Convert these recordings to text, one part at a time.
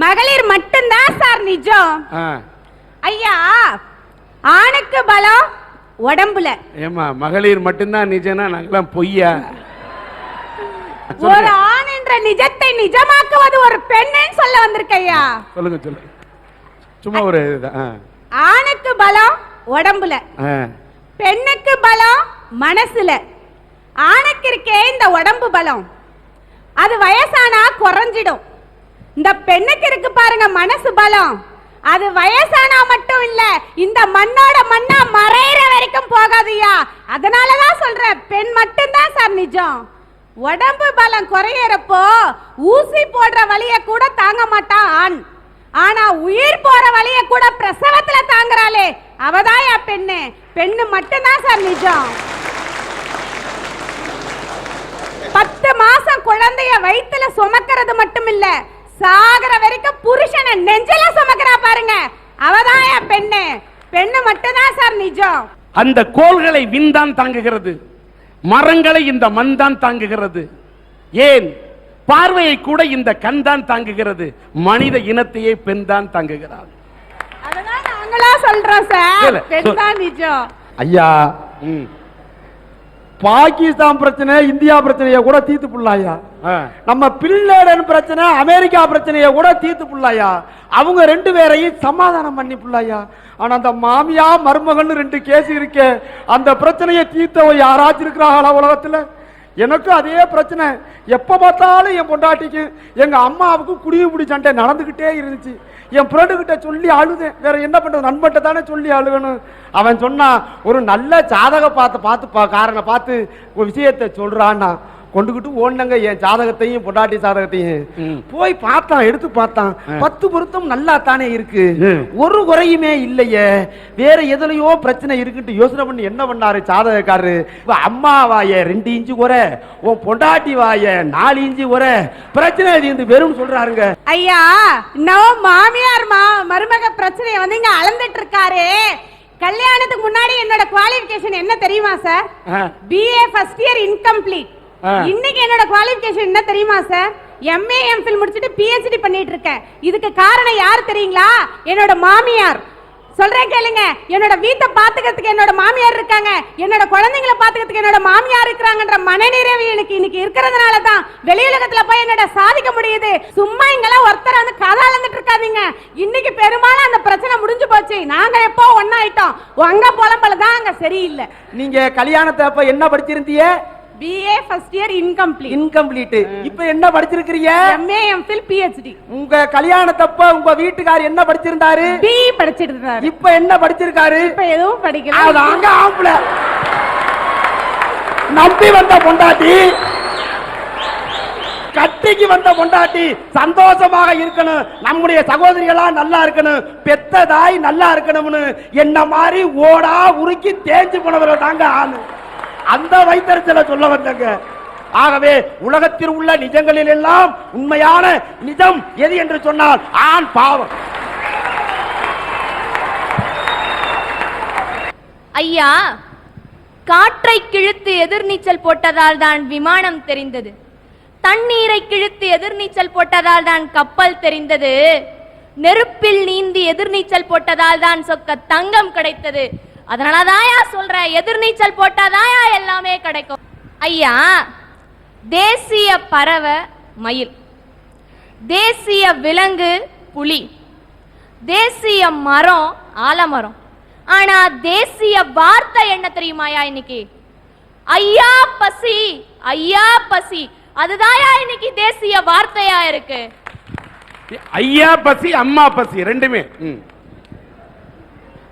மகளிர் மட்டும்தான் சார் நிஜம். ஐயா, ஆணுக்கு பலம் உடம்புல. ஏமா மகளிர் மட்டும்தான் நிஜம்னா நாங்கெல்லாம் பொய்யா? ஒரு ஆண் என்ற நிஜத்தை நிஜமாக்குவது ஒரு பெண்ணு சொல்ல வந்திருக்கையா. சொல்லுங்க சொல்லுங்க. சும்மா ஒரு ஆணுக்கு பலம் உடம்புல, பெண்ணுக்கு பலம் மனசுல. ஆணுக்கு இருக்கே இந்த உடம்பு பலம், அது வயசானா குறைஞ்சிடும். இந்த பெண்ணுக்கு இருக்கு பாருங்க மனசு பலம், அது வயசானா மட்டும் இல்ல, இந்த மண்ணோட மண்ணா மறையிற வரைக்கும் போகாதுயா. அதனாலதான் சொல்றேன், பெண் மட்டும்தான் சார் நிஜம். உடம்பு பலம் குறையறப்போ ஊசி போடுற வலிய கூட தாங்க மாட்டான் ஆண். ஆனா உயிர் போற வலிய கூட பிரசவத்துல தாங்குறாளே, அவதாயா பெண்ணு. பெண்ணு மட்டும்தான் சார் நிஜம். 10 மாசம் குழந்தைய வயித்துல சுமக்கிறது மட்டும் இல்ல, சாகர வரைக்கும் புருஷனை நெஞ்சில சுமக்கிறா பாருங்க, அவதாயா பெண்ணு. பெண்ணு மட்டும்தான் சார் நிஜம். அந்த கோள்களை விண்தான் தாங்குகிறது, மரங்களை இந்த மண் தான் தாங்குகிறது, ஏன் பார்வையை கூட இந்த கண் தான் தாங்குகிறது, மனித இனத்தையே பெண் தான் தாங்குகிறார். அதனால நாங்களா சொல்றோம் சார், பெண் தான் நிஜம். ஐயா, பாகிஸ்தான் பிரச்சனை இந்தியா பிரச்சனைய கூட தீர்த்து புள்ளாயா, நம்ம பின்லேடன் பிரச்சனை அமெரிக்கா பிரச்சனைய கூட தீர்த்து புள்ளாயா, அவங்க 2 பேரையும் சமாதானம் பண்ணி புள்ளாயா. ஆனா அந்த மாமியா மருமகன் 2 கேஸ் இருக்கே, அந்த பிரச்சனையை தீர்த்தவ யாராச்சும் இருக்கிறாங்களா உலகத்துல? எனக்கு அதே பிரச்சனை. எப்ப பார்த்தாலும் என் பொண்டாட்டிக்கு எங்க அம்மாவுக்கு குடியுபிடி சண்டை நடந்துகிட்டே இருந்துச்சு. என் ஃப்ரெண்டு கிட்ட சொல்லி அழுதேன், வேற என்ன பண்றது, நண்பன்ட்ட தானே சொல்லி அழுகணும். அவன் சொன்னா ஒரு நல்ல ஜாதக பார்த்து காரனை பார்த்து ஒரு விஷயத்தை சொல்றான்னா கொண்டுகிட்டு ஓடுனங்க. என் ஜாதகத்தையும் பொண்டாட்டி ஜாதகத்தையும் போய் பார்த்தான், எடுத்து பார்த்தான். 10 பொருத்தம் நல்லா தானே இருக்கு, ஒரு குறையுமே இல்லையே, வேற எதுலயோ பிரச்சனை இருக்குன்னு யோசனை பண்ணி என்ன பண்ணாரு ஜாதகக்காரரு, அம்மா வாய 2 இன்ச்சு குறை, உன் பொண்டாட்டி வாய 4 இன்ச்சு குறை, பிரச்சனை இது வெறும் சொல்றாருங்க. ஐயா, இன்னும் மாமியார் மருமக பிரச்சனையை வந்து இங்க அளந்துட்டு இருக்காரு. கல்யாணத்துக்கு முன்னாடி என்னோட குவாலிஃபிகேஷன் என்ன தெரியுமா sir? BA first year incomplete. இன்னைக்கு என்னோட குவாலிஃபிகேஷன் என்ன தெரியுமா சார்? MA MPhil முடிச்சிட்டு PhD பண்ணிட்டு இருக்கேன். இதுக்கு காரணம் யார் தெரியுங்களா? என்னோட மாமியார். சொல்றேன் கேளுங்க, என்னோட வீட்டை பாத்துக்கிறதுக்கு என்னோட மாமியார் இருக்காங்க, என்னோட குழந்தைங்களை பாத்துக்கிறதுக்கு என்னோட மாமியார் இருக்கிறாங்கன்ற மனநிறைவு எனக்கு இன்னைக்கு இருக்கிறதுனால தான் வெளியுலகத்துல போய் என்னோட சாதிக்க முடியுது. சும்மா இங்கெல்லாம் ஒருத்தர் வந்து கதாலந்துட்டு இருக்காதீங்க. இன்னைக்கு பெரும்பாலும் அந்த பிரச்சனை முடிஞ்சு போச்சு. நாங்க எப்போ ஒன்னாயிட்டோம், உங்க புலம்பல தான் அங்க சரியில்லை. நீங்க கல்யாணத்தை அப்ப என்ன படிச்சிருந்தீங்க? BA first year incomplete. இப்போ என்ன படிச்சிருக்கீங்க? MA MPhil PhD. உங்க கல்யாணத்தப்ப உங்க வீட்டுக்காரர் என்ன படிச்சிருந்தாரு? BE படிச்சிட்டு இருந்தாரு. இப்போ என்ன படிச்சிருக்காரு? இப்போ எதுவும் படிக்கல. அதாங்க ஆம்பள. நம்பி வந்த பொண்டாட்டி, கட்டிக்கு வந்த பொண்டாட்டி சந்தோஷமாக இருக்கணும், நம்முடைய சகோதரிகளா நல்லா இருக்கணும், பெத்த தாய் நல்லா இருக்கணும்னு என்ன மாதிரி ஓடா உருக்கி தேஞ்சு போனவர்கள் தாங்க ஆளு. அந்த வைத்தறிச்சலை சொல்ல வந்தங்க. ஆகவே உலகத்தில் உள்ள நிஜங்களில் எல்லாம் உண்மையான நிஜம் எது என்று சொன்னால் ஆண் பாவம். ஐயா, காற்றை கிழித்து எதிர்நீச்சல் போட்டதால் தான் விமானம் தெரிந்தது, தண்ணீரை கிழித்து எதிர்நீச்சல் போட்டதால் தான் கப்பல் தெரிந்தது, நெருப்பில் நீந்தி எதிர்நீச்சல் போட்டதால் தான் சொக்க தங்கம் கிடைத்தது. அதனாலதாயா சொல்ற, எதிர்நீச்சல் போட்டாதாயா எல்லாமே கிடைக்கும். ஐயா, தேசிய பறவை மயில், தேசிய விலங்கு புலி, தேசிய மரம் ஆலமரம். ஆனா தேசிய வார்த்தை என்ன தெரியுமாயா? இன்னைக்கு ஐயா பசி, ஐயா பசி, அதுதாயா இன்னைக்கு தேசிய வார்த்தையா இருக்கு. ஐயா பசி அம்மா பசி ரெண்டுமே.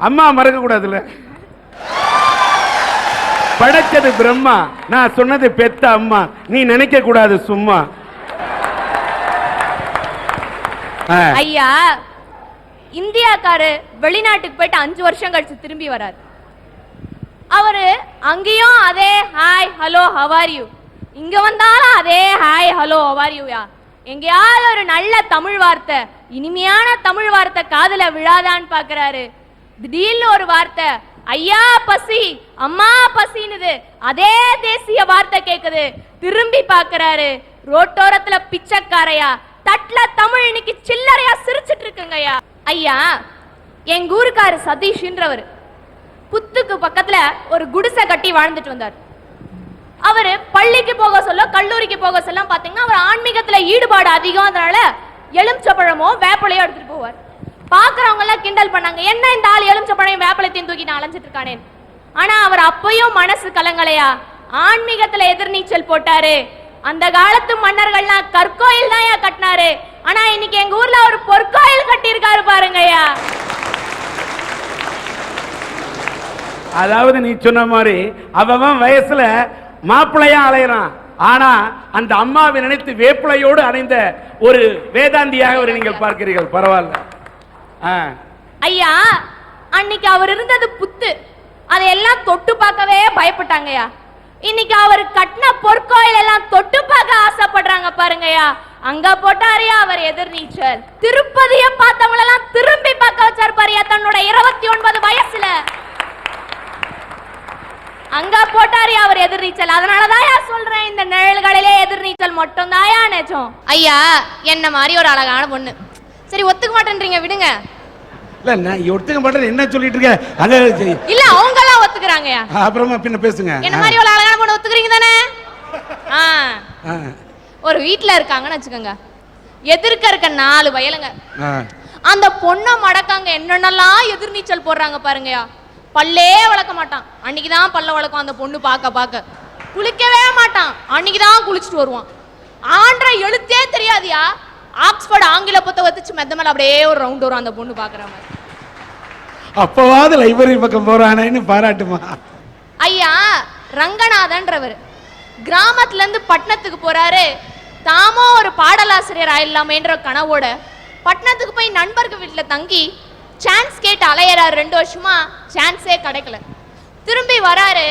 அம்மா மறக்க கூடாதுல்ல, படைச்சது பிரம்மா, நான் சொன்னது பெத்த அம்மா, நீ நினைக்க கூடாது சும்மா. ஐயா, இந்தியாக்காரு வெளிநாட்டுக்கு போயிட்டு 5 வருஷம் கழிச்சு திரும்பி வராரு. அவரு அங்கேயும் அதே hi hello how are you, இங்க வந்தாலும் அதே hi hello how are you. எங்கேயாவது ஒரு நல்ல தமிழ் வார்த்தை, இனிமையான தமிழ் வார்த்தை காதுல விழாதான்னு பாக்குறாரு. திடீர்னு ஒரு வார்த்தை ஐயா பசி அம்மா பசினுது, அதே தேசிய வார்த்தை கேக்குது. திரும்பி பாக்குறாரு, ரோட்டோரத்துல பிச்சைக்காரையா, தட்ல தமிழ் இன்னைக்கு சில்லறையா ஐயா, எங்க ஊருக்காரு சதீஷ்ன்றவர் புத்துக்கு பக்கத்துல ஒரு குடிசை கட்டி வாழ்ந்துட்டு வந்தார். அவரு பள்ளிக்கு போக சொல்ல, கல்லூரிக்கு போக சொல்ல பாத்தீங்கன்னா அவர் ஆன்மீகத்துல ஈடுபாடு அதிகம். அதனால எலுமிச்சப்பழமோ வேப்பலையோ எடுத்துட்டு போவார். பாக்குறவங்க எல்லாம் கிண்டல் பண்ணாங்க, என்ன இந்த ஆள் எலுமிச்சப்பழையும் வேப்பலையும் தூக்கி நான் அலைஞ்சிட்டு இருக்கானே. ஆனா அவர் அப்பயும் மனசு கலங்கலையா, ஆன்மீகத்துல எதிர்நீச்சல் போட்டாரு. அந்த காலத்து மன்னர்கள்லாம் கற்கோயில் தான் கட்டினாரு. ஆனா இன்னைக்கு எங்க ஊர்ல ஒரு பொற்கோயில் கட்டி இருக்காரு பாருங்கய்யா. அதாவது நீ சொன்ன மாதிரி அவன் வயசுல மாப்பிள்ளையா அலையறான். ஆனா அந்த அம்மாவை நினைத்து வேப்பிலையோடு அணைந்த ஒரு வேதாந்தியாக நீங்கள் பார்க்கிறீர்கள். பரவாயில்ல ஐயா. அன்னைக்கு அவர் இருந்தது புத்து, அதையெல்லாம் தொட்டு பார்க்கவே பயப்பட்டாங்கய்யா. இன்னைக்கு அவர் கட்டின பொற்கோயில் எல்லாம் தொட்டு பார்க்க ஆசைப்படுறாங்க பாருங்கய்யா. அங்க போட்டாரியா அவர் எதிர்நீச்சல். திருப்பதிய பார்த்தவங்க எல்லாம் திரும்பி பார்க்க வச்சார் பாரியா தன்னோட 29 வயசுல. அங்க போட்டாரியா அவர் எதிர்நீச்சல். அதனாலதான் சொல்றேன், இந்த நிழல்களிலே எதிர்நீச்சல் மட்டும் தாயா நிஜம். ஐயா, என்ன மாதிரி ஒரு அழகான பொண்ணு. சரி, ஒத்துக்க மாட்டேன்றீங்க, விடுங்க. இல்ல நான் ஒத்துக்க மாட்டேன் என்ன சொல்லிட்டு இருக்க? அத இல்ல அவங்க எல்லாம் ஒத்துக்கறாங்கயா. அப்புறமா பின்ன பேசுங்க. என்ன மாதிரி ஒரு அழகான பொண்ணு ஒத்துக்கறீங்க தானே? ஒரு வீட்ல இருக்காங்கன்னு வச்சுக்கோங்க, எதிர்க்க இருக்க 4 வயலுங்க. அந்த பொண்ணை மடக்காங்க என்னென்னலாம் எதிர்நீச்சல் போடுறாங்க பாருங்கயா. பல்லே வளர்க்க மாட்டான், அன்னைக்குதான் பல்ல வளர்க்கும் அந்த பொண்ணு. பார்க்க குளிக்கவே மாட்டான், அன்னைக்குதான் குளிச்சுட்டு வருவான். ஆன்ற எழுத்தே தெரியாதியா. ஆக்ஸ்போர்ட் ஆங்கில புத்தகத்தை மெத்த மேல அப்படியே ஒரு ரவுண்ட் வரும் அந்த பொண்ணு பாக்குற மாதிரி. அப்பவாது லைப்ரரி பக்கம் போறானேன்னு பாராட்டுமா. ஐயா, ரங்கநாதன்றவர் கிராமத்துல இருந்து பட்டணத்துக்கு போறாரு. தாமோ ஒரு பாடலாசிரியர் ஆயிடலாமேன்ற கனவோட பட்டணத்துக்கு போய் நண்பர்கள் வீட்டுல தங்கி சான்ஸ் கேட்டு அலையறாரு. 2 வருஷமா சான்ஸே கிடைக்கல. திரும்பி வராரு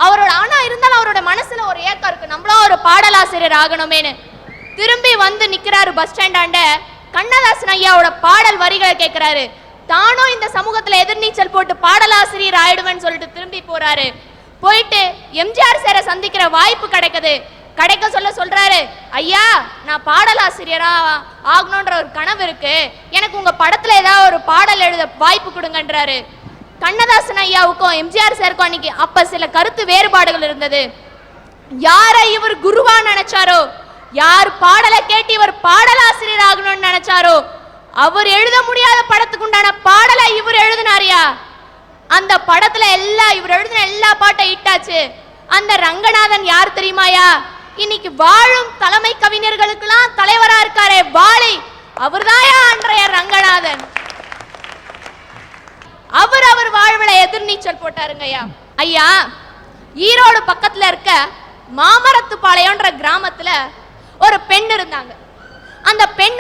அவரோட. ஆனா இருந்தாலும் அவரோட மனசுல ஒரு ஏக்கம் இருக்கு, நம்மளும் ஒரு பாடலாசிரியர் ஆகணுமேனு. திரும்பி வந்து நிக்கிறாரு பஸ் ஸ்டாண்டாண்ட. கண்ணதாசன் ஐயாவோட பாடல் வரிகளை கேட்கிறாரு. தானும் இந்த சமூகத்துல எதிர்நீச்சல் போட்டு பாடலாசிரியர் ஆயிடுவேன்னு சொல்லிட்டு திரும்பி போறாரு. போயிட்டு எம்ஜிஆர் சாரை சந்திக்கிற வாய்ப்பு கிடைக்குது. கிடைக்க சொல்றாரு, ஐயா நான் பாடலாசிரியரா ஆகணும்ன்ற ஒரு கனவு இருக்கு, எனக்கு உங்க படத்துல ஏதாவது ஒரு பாடல் எழுத வாய்ப்பு கொடுங்கன்றாரு. கண்ணதாசன் ஐயாவுக்கும் எம்ஜிஆர் சாருக்கும் அன்னைக்கு அப்ப சில கருத்து வேறுபாடுகள் இருந்தது. யாரை இவர் குருவா நினைச்சாரோ, யார் பாடலை கேட்டு இவர் பாடலாசிரியர் ஆகணும்னு நினைச்சாரோ, அவர் எழுத முடியாத படத்துக்கு உண்டான பாடலை இவர் எழுதினாரியா. அந்த படத்துல இவர் எழுதின எல்லா பாட்டும் இட்டாச்சு. அந்த ரங்கநாதன் யார் தெரியுமாயா? இன்னைக்கு வாழும் தலைமை கவிஞர்களுக்கெல்லாம் தலைவரா இருக்காரே வாலி, அவர்தாயா அன்றைய ரங்கநாதன். அவர் வாழ்வுல எதிர்நீச்சல் போட்டாருங்கய்யா. ஐயா, ஈரோடு பக்கத்துல இருக்க மாமரத்துப்பாளையம்ன்ற கிராமத்துல ஒரு பெண் இருந்தாங்க. அந்த பெண்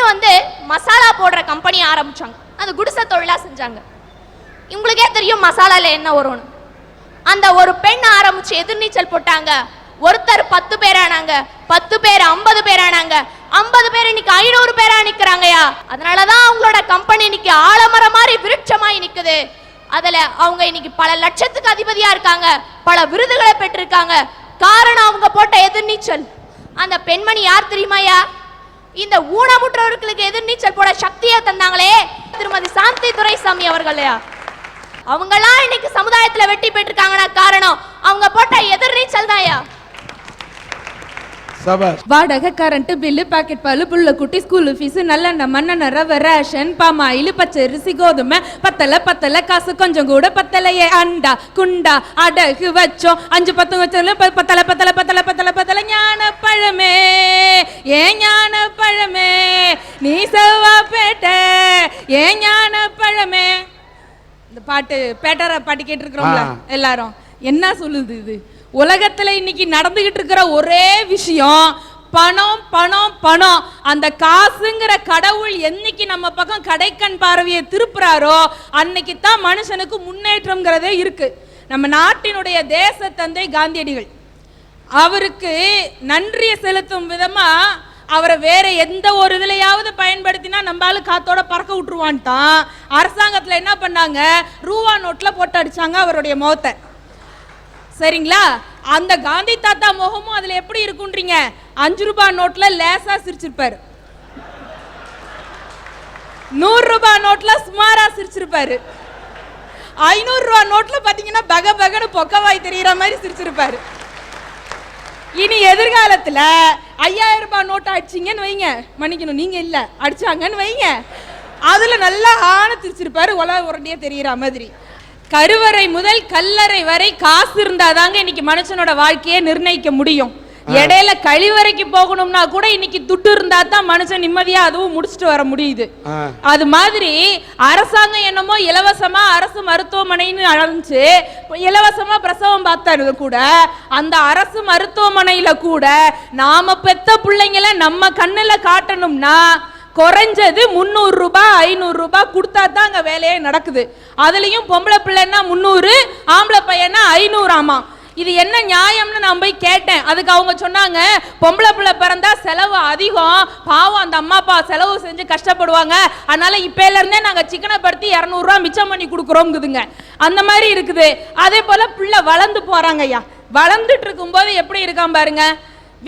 மசாலா போடுற கம்பெனி ஆரம்பிச்சாங்க. அந்த குடிசை தொழிலா செஞ்சாங்க. உங்களுக்கே தெரியும் மசாலால என்ன வரும்னு. அந்த ஒரு பெண் ஆரம்பிச்சு எதிர்நீச்சல் போட்டாங்க. ஒருத்தர் 10 பேர் ஆனாங்க, 10 பேர் 50 பேர் ஆனாங்க, 50 பேர் இன்னைக்கு 500 பேரா நிக்கிறாங்கயா. அதனாலதான் அவங்களோட கம்பெனி இன்னைக்கு ஆலமரம் மாதிரி விருட்சமாய் நிக்குது. அதுல அவங்க இன்னைக்கு பல லட்சத்துக்கு அதிபதியா இருக்காங்க, பல விருதுகளை பெற்றிருக்காங்க. காரணம் அவங்க போட்ட எதிர்நீச்சல். அந்த பெண்மணி யார் தெரியுமாயா? இந்த ஊனமுற்றவர்களுக்கு எதிர்நீச்சல் போட சக்தியை தந்தாங்களே, திருமதி சாந்தி துரைசாமி அவர்களையா. அவங்கெல்லாம் இன்னைக்கு சமுதாயத்துல வெற்றி பெற்றிருக்காங்கன்னா காரணம் அவங்க போட்ட எதிர்நீச்சல் தான்யா. வாடகை, கரண்ட் பில்லு, பாக்கெட் பால், புள்ள குட்டி, ஸ்கூல் ஃபீஸ், நல்லெண்ணெய், மண்ணெண்ணெய், ரவை, ரேஷன், பாமாயில், பச்சரிசி, கோதுமை, பத்தலை காசு கொஞ்சம் கூட பத்தலையே. அண்டா குண்டா அடகு வச்சோம், 5-10 வச்சோம், பத்தலை ஞான பழமே, ஏன் ஞான பழமே, நீ செவ்வாப்பேட்ட, ஏன் ஞான பழமே. இந்த பாட்டு பேட்டரா பாட்டு கேட்டிருக்கிறோம்ல எல்லாரும். என்ன சொல்லுது இது? உலகத்துல இன்னைக்கு நடந்துகிட்டு இருக்கிற ஒரே விஷயம் பணம் பணம் பணம். அந்த காசுங்கிற கடவுள் என்னைக்கு நம்ம பக்கம் கடைக்கண் பார்வையை திருப்புறாரோ அன்னைக்கு தான் மனுஷனுக்கு முன்னேற்றம்ங்கிறதே இருக்கு. நம்ம நாட்டினுடைய தேச தந்தை காந்தியடிகள், அவருக்கு நன்றியை செலுத்தும் விதமா அவரை வேற எந்த ஒரு இதுலையாவது பயன்படுத்தினா நம்மளால காத்தோட பறக்க விட்டுருவான்ட்டான். அரசாங்கத்துல என்ன பண்ணாங்க, ரூபா நோட்ல போட்டு அடிச்சாங்க அவருடைய முகத்தை. சரிங்களா? அந்த காந்தி தாத்தா முகமும் அதுல எப்படி இருக்குன்றீங்க? 5 ரூபாய் நோட்ல லேசா சிரிச்சிருப்பாரு. 100 ரூபாய் ரூபாய் நோட்ல சுமாரா சிரிச்சிருப்பாரு. 500 ரூபாய் நோட்ல பாத்தீங்கன்னா பக பகன்னு பொக்கவாய் தெரியற மாதிரி சிரிச்சிருப்பாரு. இனி எதிர்காலத்துல 5000 ரூபாய் நோட் அடிச்சிங்கன்னு வைங்க, மன்னிக்கணும் நீங்க இல்ல, அடிச்சாங்கன்னு வைங்க, அதுல நல்லா ஆன சிரிச்சிருப்பாரு, உலக உரண்டியே தெரியற மாதிரி. கருவறை முதல் கல்லறை வரை காசு இருந்தாதாங்க இன்னைக்கு மனுஷனோட வாழ்க்கையை நிர்ணயிக்க முடியும். இடையில கழிவறைக்கு போகணும்னா கூட இன்னைக்கு துட்டு இருந்தா தான் மனுஷன் நிம்மதியா அதுவும் முடிச்சுட்டு வர முடியுது. அது மாதிரி அரசாங்கம் என்னமோ இலவசமா அரசு மருத்துவமனைன்னு அழைச்சு இலவசமா பிரசவம் பார்த்தாரு கூட, அந்த அரசு மருத்துவமனையில கூட நாம பெத்த பிள்ளைங்களை நம்ம கண்ணுல காட்டணும்னா குறைஞ்சது 300 ரூபாய் 500 ரூபாய் கொடுத்தா தான் அங்க வேலையே நடக்குது. அதுலயும் பொம்பளை பிள்ளைன்னா 300, ஆம்பளை பையனா 500 ஆமா. இது என்ன நியாயம்னு நான் போய் கேட்டேன். அதுக்கு அவங்க சொன்னாங்க, பொம்பளை பிள்ளை பிறந்தா செலவு அதிகம், பாவம் அந்த அம்மா அப்பா செலவு செஞ்சு கஷ்டப்படுவாங்க, அதனால இப்பல இருந்தே நாங்க சிக்கனப்படுத்தி 200 ரூபாய் மிச்சம் பண்ணி கொடுக்குறோங்குதுங்க. அந்த மாதிரி இருக்குது. அதே போல பிள்ளை வளர்ந்து போறாங்க ஐயா. வளர்ந்துட்டு இருக்கும் போது எப்படி இருக்கான் பாருங்க,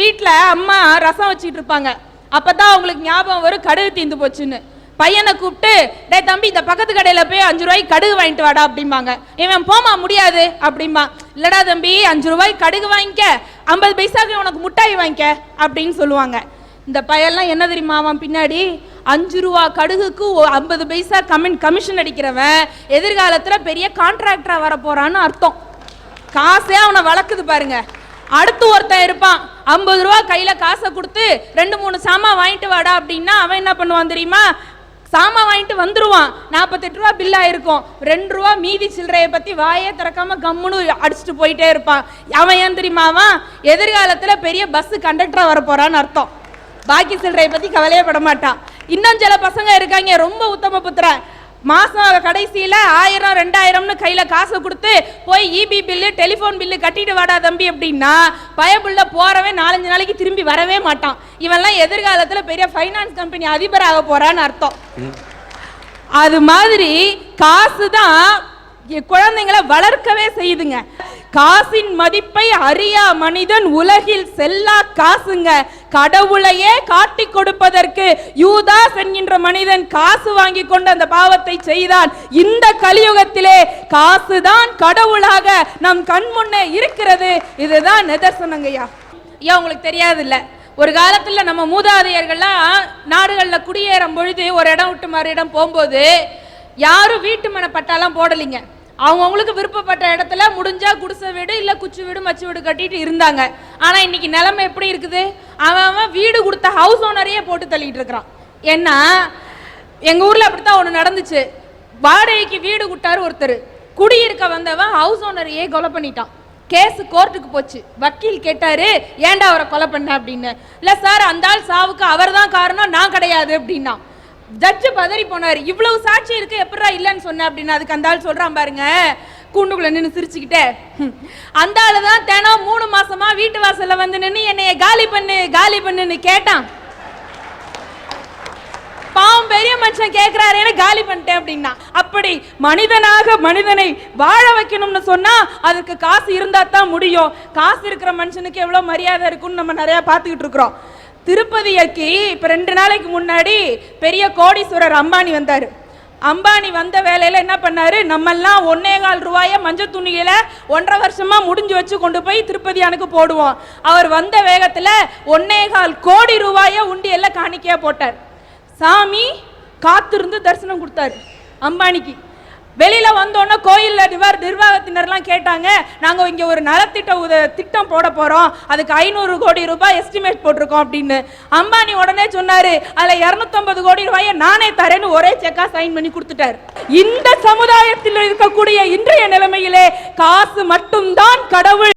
வீட்டுல அம்மா ரசம் வச்சுட்டு இருப்பாங்க, அப்பதான் அவங்களுக்கு ஞாபகம் வரும் கடுகு தீந்து போச்சுன்னு. பையனை கூப்பிட்டு, டே தம்பி இந்த பக்கத்து கடையில போய் 5 ரூபாய்க்கு கடுகு வாங்கிட்டு வாடா அப்படிம்பாங்க. இவன் போமா முடியாது அப்படிம்பா. இல்லடா தம்பி 5 ரூபாய்க்கு கடுகு வாங்கிக்க, 50 பைசாக்கு உனக்கு முட்டாய் வாங்கிக்க அப்படின்னு சொல்லுவாங்க. இந்த பையெல்லாம் என்ன தெரியுமா, அவன் பின்னாடி 5 ரூபா கடுகுக்கு 50 பைசா கமிஷன் அடிக்கிறவன் எதிர்காலத்துல பெரிய கான்ட்ராக்டரா வர போறான்னு அர்த்தம். காசே அவனை வளர்க்குது பாருங்க. அடுத்து ஒருத்தன் இருப்பான், 50 ரூபா கையில காசை கொடுத்து 2-3 சாமான் வாங்கிட்டு வாடா அப்படின்னா அவன் என்ன பண்ணுவான் தெரியுமா, சாமான் வாங்கிட்டு வந்துருவான், 48 ரூபா பில் ஆயிருக்கும், 2 ரூபா மீதி சில்லறையை பத்தி வாயே திறக்காம கம்முன்னு அடிச்சுட்டு போயிட்டே இருப்பான். அவன் ஏன் தெரியுமா, அவன் எதிர்காலத்துல பெரிய பஸ் கண்டக்டரா வர போறான்னு அர்த்தம். பாக்கி சில்லறையை பத்தி கவலையே பட மாட்டான். இன்னும் சில பசங்க இருக்காங்க ரொம்ப உத்தம புத்திரன், மாசம் கடைசியில 1000-2000ன்னு கையில காசை கொடுத்து போய் இபி பில்லு டெலிபோன் பில்லு கட்டிட்டு வாடா தம்பி அப்படின்னா பயப்புள்ள போறவே 4-5 நாளைக்கு திரும்பி வரவே மாட்டான். இவெல்லாம் எதிர்காலத்துல பெரிய பைனான்ஸ் கம்பெனி அதிபராக போறான்னு அர்த்தம். அது மாதிரி காசு தான் குழந்தைங்களை வளர்க்கவே செய்யுதுங்க. காசின் மதிப்பை அறியா மனிதன் உலகில் செல்லா காசுங்க. கடவுளையே காட்டி கொடுப்பதற்கு யூதாஸ் என்கின்ற மனிதன் காசு வாங்கி கொண்டு அந்த பாவத்தை செய்தான். இந்த கலியுகத்திலே காசுதான் கடவுளாக நம் கண் முன்னே இருக்கிறது. இதுதான் நிதர்சனங்கய்யா. ஐயா உங்களுக்கு தெரியாது இல்ல, ஒரு காலத்துல நம்ம மூதாதையர்கள்லாம் நாடுகள்ல குடியேறும் பொழுது ஒரு இடம் விட்டு மறு இடம் போகும்போது யாரும் வீட்டு மன பட்டாலாம் போடலிங்க. அவங்கவுங்களுக்கு விருப்பப்பட்ட இடத்துல முடிஞ்சா குடிசை வீடு இல்ல குச்சி வீடு மச்சு வீடு கட்டிட்டு இருந்தாங்க. ஆனா இன்னைக்கு நிலைமை எப்படி இருக்குது, அவன் வீடு கொடுத்த ஹவுஸ் ஓனரையே போட்டு தள்ளிட்டு இருக்கிறான். ஏன்னா எங்க ஊர்ல அப்படித்தான் ஒண்ணு நடந்துச்சு. வாடகைக்கு வீடு கொடுத்தாரு ஒருத்தர், குடியிருக்க வந்தவன் ஹவுஸ் ஓனரையே கொலை பண்ணிட்டான். கேஸ் கோர்ட்டுக்கு போச்சு. வக்கீல் கேட்டாரு, ஏன்டா அவரை கொலை பண்ண அப்படின்னு. இல்ல சார் அந்த ஆள் சாவுக்கு அவர் தான் காரணம், நான் கிடையாது அப்படின்னா. ஜட்ஜு பதறி போனாரு, இவ்வளவு சாட்சி இருக்கு எப்படா இல்லன்னு சொன்ன அப்படின்னு. அதுக்கு அந்த ஆள் சொல்றான் பாருங்க, கூண்டுக்குள்ள நின்று சிரிச்சுக்கிட்டே, அந்த ஆளு தான் தினம் 3 மாசமா வீட்டு வாசல்ல வந்து நின்று என்னைய காலி பண்ணு காலி பண்ணுன்னு கேட்டான். பாவம் பெரிய மனுஷன் கேட்கிறாரு, என்ன காலி பண்ணிட்டேன் அப்படின்னா. அப்படி மனிதனாக மனிதனை வாழ வைக்கணும்னு சொன்னா அதுக்கு காசு இருந்தா தான் முடியும். காசு இருக்கிற மனுஷனுக்கு எவ்வளவு மரியாதை இருக்குன்னு நம்ம நிறைய பார்த்துக்கிட்டு இருக்கிறோம். திருப்பதிக்கு இப்ப 2 நாளைக்கு முன்னாடி பெரிய கோடீஸ்வரர் அம்பானி வந்தாரு. அம்பானி வந்த வேலையில என்ன பண்ணாரு, நம்மெல்லாம் 1.25 ரூபாய மஞ்சள் துணியில 1.5 வருஷமா முடிஞ்சு வச்சு கொண்டு போய் திருப்பதியானுக்கு போடுவோம். அவர் வந்த வேகத்துல 1.25 கோடி ரூபாய உண்டியல்ல காணிக்கையா போட்டார். சாமி காத்திருந்து தரிசனம் கொடுத்தாரு அம்பானிக்கு. வெளியில வந்தோன்னா கோயில்ல நிர்வாகத்தினர்லாம் கேட்டாங்க, நாங்க இங்க ஒரு நலத்திட்ட திட்டம் போட போறோம், அதுக்கு 500 கோடி ரூபாய் எஸ்டிமேட் போட்டிருக்கோம் அப்படின்னு. அம்பானி உடனே சொன்னாரு, அதுல 250 கோடி ரூபாயை நானே தரேன்னு ஒரே செக்கா சைன் பண்ணி கொடுத்துட்டாரு. இந்த சமுதாயத்தில் இருக்கக்கூடிய இன்றைய நிலைமையிலே காசு மட்டும்தான் கடவுள்.